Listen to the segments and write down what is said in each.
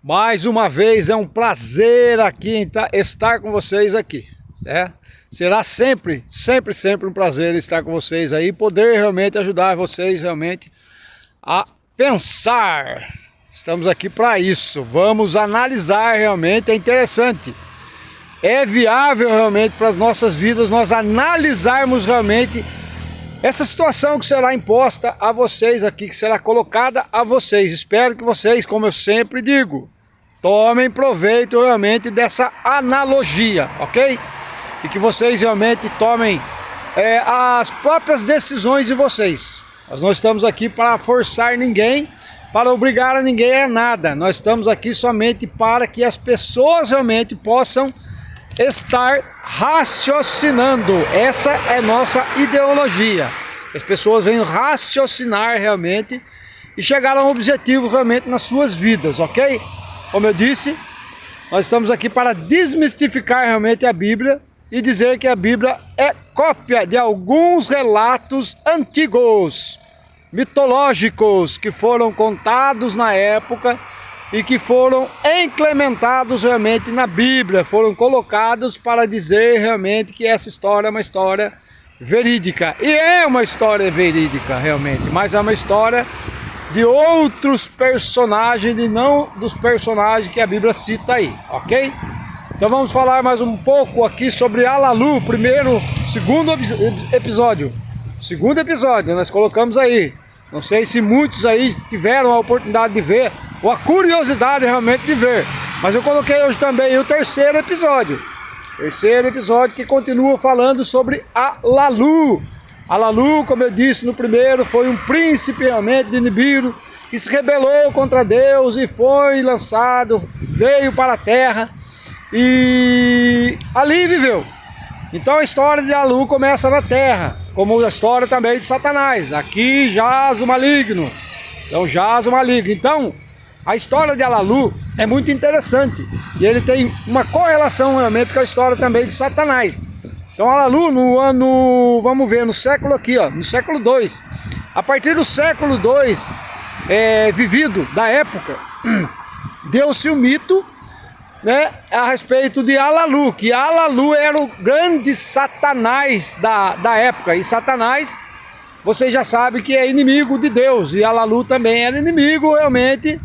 Mais uma vez é um prazer aqui estar com vocês aqui, né? Será sempre um prazer estar com vocês aí, poder realmente ajudar vocês realmente a pensar. Estamos aqui para isso. Vamos analisar realmente, é interessante. É viável realmente para as nossas vidas nós analisarmos realmente essa situação que será imposta a vocês aqui, que será colocada a vocês. Espero que vocês, como eu sempre digo, tomem proveito realmente dessa analogia, ok? E que vocês realmente tomem as próprias decisões de vocês. Nós não estamos aqui para forçar ninguém, para obrigar a ninguém a nada. Nós estamos aqui somente para que as pessoas realmente possam estar raciocinando. Essa é nossa ideologia. As pessoas vêm raciocinar realmente e chegar a um objetivo realmente nas suas vidas, ok? Como eu disse, nós estamos aqui para desmistificar realmente a Bíblia e dizer que a Bíblia é cópia de alguns relatos antigos, mitológicos, que foram contados na época e que foram implementados realmente na Bíblia, foram colocados para dizer realmente que essa história é uma história verídica. E é uma história verídica realmente, mas é uma história de outros personagens e não dos personagens que a Bíblia cita aí, ok? Então vamos falar mais um pouco aqui sobre Alalu, segundo episódio, nós colocamos aí. Não sei se muitos aí tiveram a oportunidade de ver, ou a curiosidade realmente de ver. Mas eu coloquei hoje também o terceiro episódio. Que continua falando sobre Alalu. Alalu, como eu disse no primeiro, foi um príncipe realmente de Nibiru, que se rebelou contra Deus e foi lançado, veio para a terra e ali viveu. Então a história de Alalu começa na terra, como a história também de Satanás. Aqui jaz o maligno. Então, a história de Alalu é muito interessante. E ele tem uma correlação realmente com a história também de Satanás. Então Alalu, vamos ver, no século aqui, ó, no século II. A partir do século II, vivido da época, deu-se o mito, né, a respeito de Alalu, que Alalu era o grande Satanás da época, e Satanás, vocês já sabem que é inimigo de Deus, e Alalu também era inimigo realmente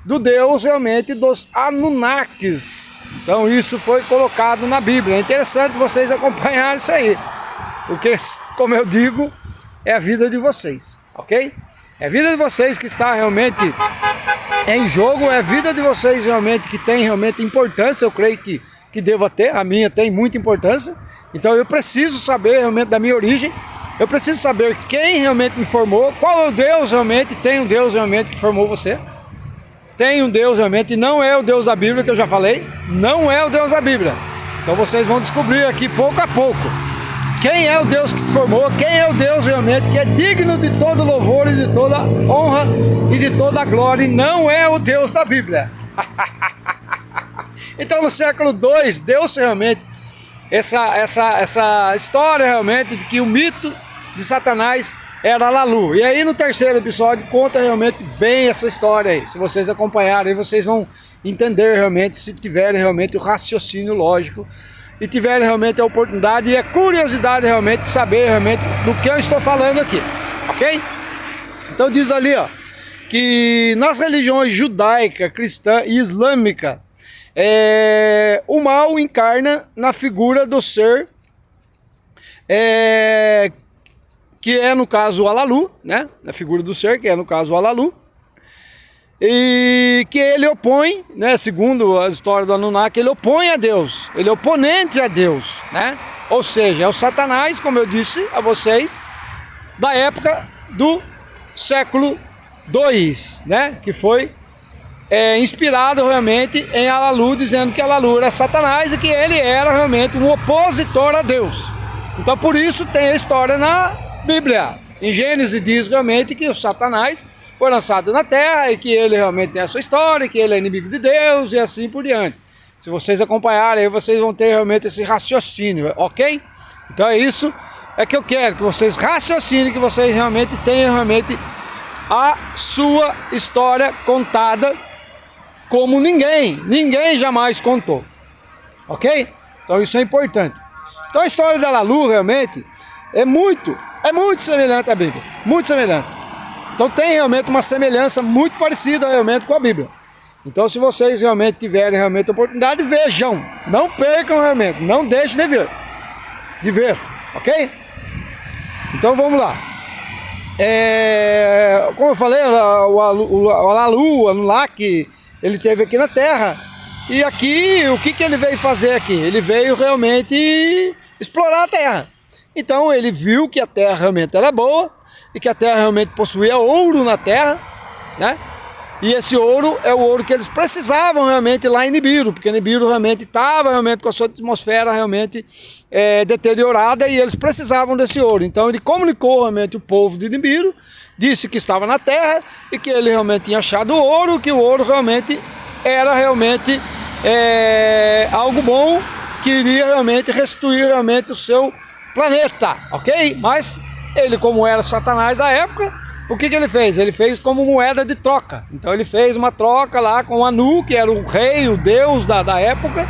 do Deus realmente dos Anunnakis. Então isso foi colocado na Bíblia. É interessante vocês acompanharem isso aí, porque, como eu digo, é a vida de vocês, ok? É a vida de vocês que está realmente em jogo, é a vida de vocês realmente que tem realmente importância. Eu creio que deva ter, a minha tem muita importância. Então eu preciso saber realmente da minha origem, eu preciso saber quem realmente me formou, qual é o Deus realmente. Tem um Deus realmente que formou você, tem um Deus realmente, e não é o Deus da Bíblia, que eu já falei, não é o Deus da Bíblia. Então vocês vão descobrir aqui pouco a pouco quem é o Deus que te formou, quem é o Deus realmente que é digno de todo louvor e de toda honra e de toda glória, e não é o Deus da Bíblia. Então no século II deu-se realmente essa história realmente de que o mito de Satanás era Alalu. E aí no terceiro episódio conta realmente bem essa história aí. Se vocês acompanharem aí, vocês vão entender realmente, se tiverem realmente o raciocínio lógico e tiverem realmente a oportunidade e a curiosidade realmente de saber realmente do que eu estou falando aqui, ok? Então diz ali, ó, que nas religiões judaica, cristã e islâmica, o mal encarna na figura do ser, que é no caso o Alalu, né? Na figura do ser, que é no caso o Alalu, e que ele opõe, né? Segundo a história do Anunnaki, ele opõe a Deus, ele é oponente a Deus, né? Ou seja, é o Satanás, como eu disse a vocês, da época do século II, né? Que foi inspirado realmente em Alalu, dizendo que Alalu era Satanás e que ele era realmente um opositor a Deus. Então por isso tem a história na Bíblia. Em Gênesis diz realmente que o Satanás foi lançado na terra e que ele realmente tem a sua história, que ele é inimigo de Deus e assim por diante. Se vocês acompanharem aí, vocês vão ter realmente esse raciocínio, ok? Então é isso que eu quero, que vocês raciocinem, que vocês realmente tenham realmente a sua história contada como ninguém jamais contou, ok? Então isso é importante. Então a história da Lalu realmente é muito semelhante à Bíblia, muito semelhante. Então tem realmente uma semelhança muito parecida realmente com a Bíblia. Então se vocês realmente tiverem realmente a oportunidade, vejam, não percam realmente, não deixem de ver, ok? Então vamos lá. Como eu falei, o Lalu, o Anunnaki, ele esteve aqui na Terra. E aqui, o que ele veio fazer aqui? Ele veio realmente explorar a Terra. Então ele viu que a Terra realmente era boa e que a Terra realmente possuía ouro na Terra, né? E esse ouro é o ouro que eles precisavam realmente lá em Nibiru, porque Nibiru realmente estava realmente com a sua atmosfera realmente deteriorada e eles precisavam desse ouro. Então ele comunicou realmente o povo de Nibiru, disse que estava na Terra e que ele realmente tinha achado ouro, que o ouro realmente era realmente algo bom, que iria realmente restituir realmente o seu planeta, ok? Mas ele, como era Satanás da época, o que ele fez? Ele fez como moeda de troca. Então ele fez uma troca lá com Anu, que era o rei, o deus da época,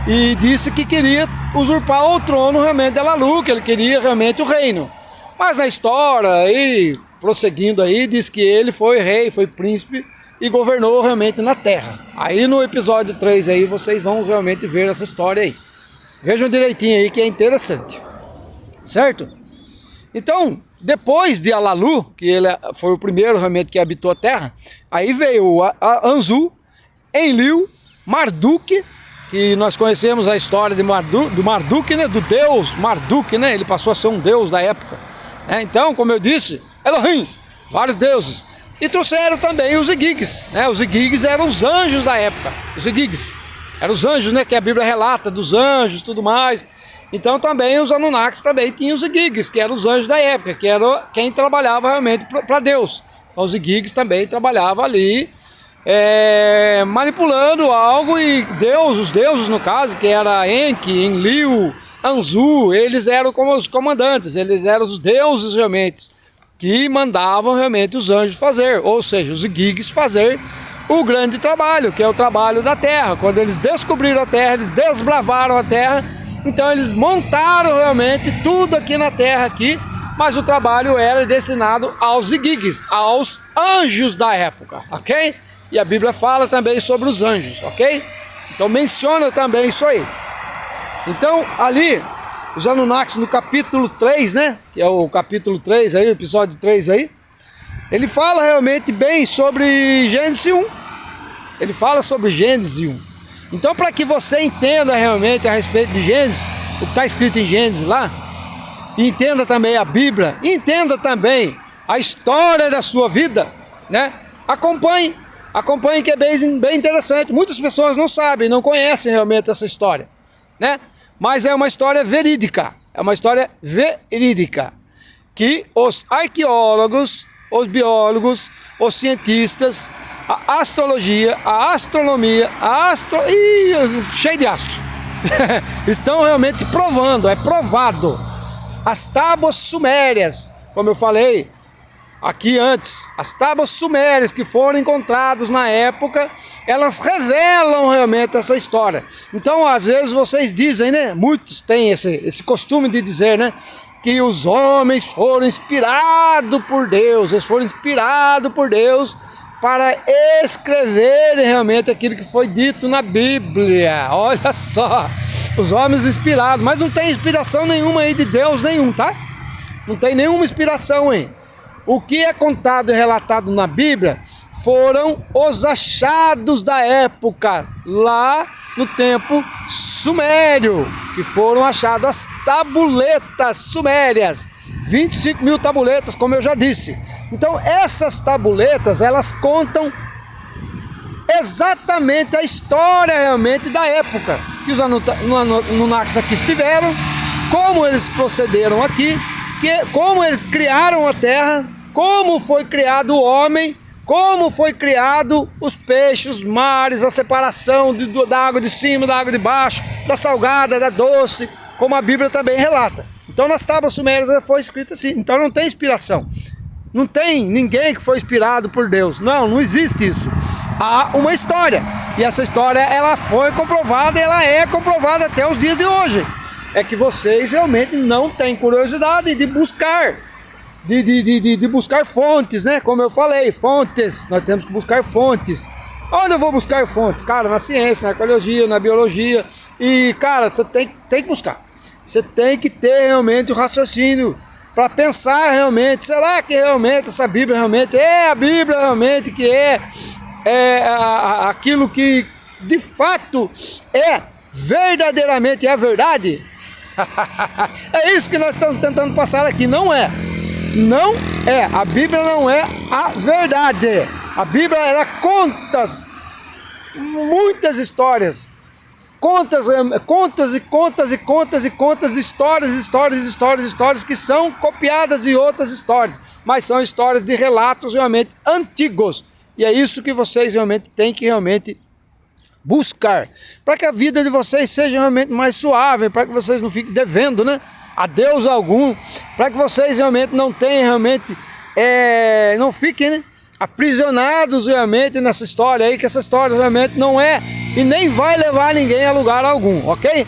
e disse que queria usurpar o trono realmente de Lalu, que ele queria realmente o reino. Mas na história, aí, prosseguindo aí, diz que ele foi rei, foi príncipe e governou realmente na Terra. Aí no episódio 3 aí vocês vão realmente ver essa história aí. Vejam direitinho aí que é interessante. Certo? Então, depois de Lalu, que ele foi o primeiro realmente que habitou a Terra, aí veio Anzu, Enlil, Marduk, que nós conhecemos a história de do Marduk, né? Do deus Marduk, né? Ele passou a ser um deus da época. Então, como eu disse, Elohim, vários deuses. E trouxeram também os Igigis, né? Os Igigis eram os anjos da época. Os Igigis eram os anjos, né? Que a Bíblia relata dos anjos e tudo mais. Então também os Anunnakis também tinham os Igigis, que eram os anjos da época, que era quem trabalhava realmente para Deus. Então os Igigis também trabalhavam ali, manipulando algo, e Deus, os deuses no caso, que era Enki, Enlil, Anzu, eles eram como os comandantes, eles eram os deuses realmente, que mandavam realmente os anjos fazer, ou seja, os Igigis fazer o grande trabalho, que é o trabalho da Terra. Quando eles descobriram a Terra, eles desbravaram a Terra, então eles montaram realmente tudo aqui na Terra aqui, mas o trabalho era destinado aos Igigis, aos anjos da época, ok? E a Bíblia fala também sobre os anjos, ok? Então menciona também isso aí. Então ali, os Anunnakis no capítulo 3, né? Que é o capítulo 3 aí, o episódio 3 aí, ele fala realmente bem sobre Gênesis 1. Ele fala sobre Gênesis 1. Então, para que você entenda realmente a respeito de Gênesis, o que está escrito em Gênesis lá, e entenda também a Bíblia, e entenda também a história da sua vida, né? Acompanhe que é bem interessante. Muitas pessoas não sabem, não conhecem realmente essa história, né? Mas é uma história verídica, que os arqueólogos, os biólogos, os cientistas, a astrologia, a astronomia, cheio de astro, estão realmente provando, é provado. As tábuas sumérias, como eu falei aqui antes, as tábuas sumérias que foram encontradas na época, elas revelam realmente essa história. Então às vezes vocês dizem, né? Muitos têm esse costume de dizer, né? Que os homens foram inspirados por Deus, eles foram inspirados por Deus para escreverem realmente aquilo que foi dito na Bíblia. Olha só, os homens inspirados, mas não tem inspiração nenhuma aí de Deus nenhum, tá? Não tem nenhuma inspiração aí. O que é contado e relatado na Bíblia foram os achados da época, lá no tempo sumério, que foram achadas as tabuletas sumérias, 25 mil tabuletas, como eu já disse. Então essas tabuletas, elas contam exatamente a história realmente da época, que os Anunnakis aqui estiveram, como eles procederam aqui, como eles criaram a Terra, como foi criado o homem, como foi criado os peixes, os mares, a separação da água de cima, da água de baixo, da salgada, da doce, como a Bíblia também relata. Então nas tábuas sumérias foi escrito assim, então não tem inspiração. não tem ninguém que foi inspirado por Deus. Não, não existe isso. Há uma história, e essa história ela foi comprovada, e ela é comprovada até os dias de hoje. É que vocês realmente não têm curiosidade de buscar, de buscar fontes, né? Como eu falei, fontes, nós temos que buscar fontes. Onde eu vou buscar fonte? Cara, na ciência, na arqueologia, na biologia. E, cara, você tem que buscar. Você tem que ter realmente o raciocínio para pensar realmente, será que realmente essa Bíblia realmente é a Bíblia realmente que é aquilo que de fato é verdadeiramente a verdade? É isso que nós estamos tentando passar aqui. Não é, a Bíblia não é a verdade. A Bíblia, ela conta muitas histórias, histórias que são copiadas de outras histórias, mas são histórias de relatos realmente antigos. E é isso que vocês realmente têm que realmente buscar, para que a vida de vocês seja realmente mais suave, para que vocês não fiquem devendo, né, a Deus algum, para que vocês realmente não tenham realmente, não fiquem, né, aprisionados realmente nessa história aí, que essa história realmente não é e nem vai levar ninguém a lugar algum, ok?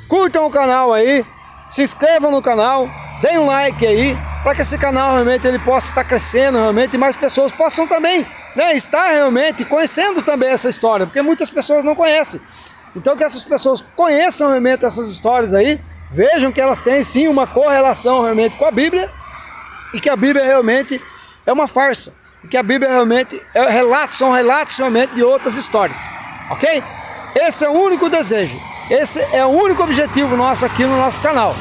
Curtam o canal aí, se inscrevam no canal, deem um like aí, para que esse canal realmente ele possa estar crescendo realmente, e mais pessoas possam também, né, estar realmente conhecendo também essa história, porque muitas pessoas não conhecem. Então que essas pessoas conheçam realmente essas histórias aí, vejam que elas têm sim uma correlação realmente com a Bíblia, e que a Bíblia realmente é uma farsa, e que a Bíblia realmente são relatos realmente de outras histórias, ok? Esse é o único desejo, esse é o único objetivo nosso aqui no nosso canal.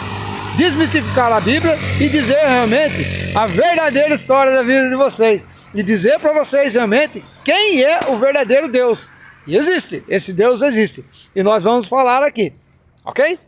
Desmistificar a Bíblia e dizer realmente a verdadeira história da vida de vocês. E dizer para vocês realmente quem é o verdadeiro Deus. E existe, esse Deus existe. E nós vamos falar aqui, ok?